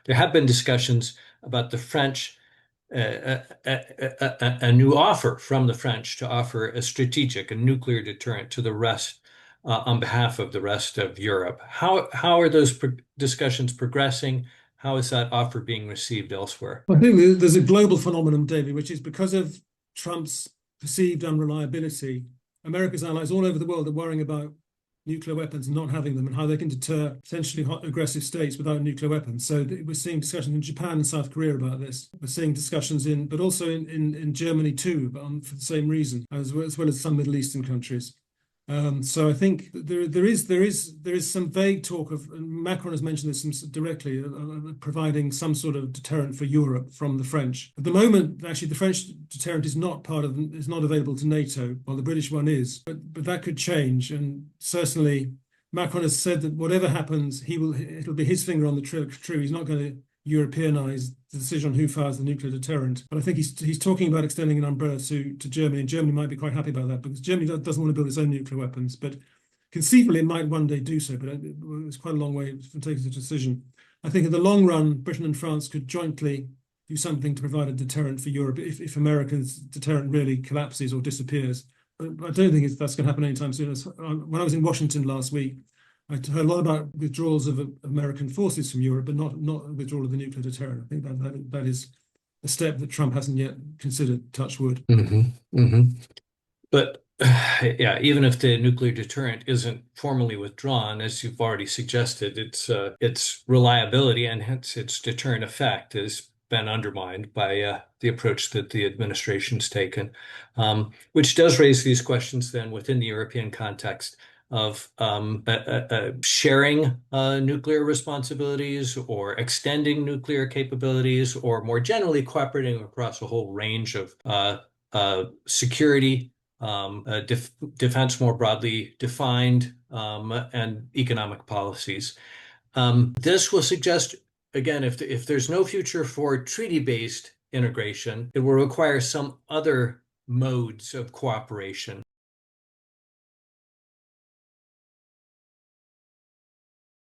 there have been discussions about the French, a new offer from the French to offer a nuclear deterrent to the rest, on behalf of the rest of Europe. How are those discussions progressing? How is that offer being received elsewhere? I think there's a global phenomenon, David, which is because of Trump's perceived unreliability, America's allies all over the world are worrying about nuclear weapons and not having them and how they can deter potentially hot aggressive states without nuclear weapons. So we're seeing discussions in Japan and South Korea about this. We're seeing discussions but also in Germany too, but for the same reason, as well as some Middle Eastern countries. So I think there is some vague talk of, and Macron has mentioned this directly, providing some sort of deterrent for Europe from the French. At the moment, actually, the French deterrent is not available to NATO, while the British one is. But that could change, and certainly Macron has said that whatever happens, it'll be his finger on the true. He's not going to Europeanize the decision on who fires the nuclear deterrent. But I think he's talking about extending an umbrella to Germany, and Germany might be quite happy about that because Germany doesn't want to build its own nuclear weapons. But conceivably, it might one day do so, but it's quite a long way from taking the decision. I think in the long run, Britain and France could jointly do something to provide a deterrent for Europe if America's deterrent really collapses or disappears. But I don't think that's going to happen anytime soon. When I was in Washington last week, I heard a lot about withdrawals of American forces from Europe, but not withdrawal of the nuclear deterrent. I think that is a step that Trump hasn't yet considered, touch wood. But yeah, even if the nuclear deterrent isn't formally withdrawn, as you've already suggested, its reliability and hence its deterrent effect has been undermined by the approach that the administration's taken, which does raise these questions then within the European context of sharing nuclear responsibilities or extending nuclear capabilities, or more generally cooperating across a whole range of security, defense more broadly defined, and economic policies. This will suggest, again, if there's no future for treaty-based integration, it will require some other modes of cooperation.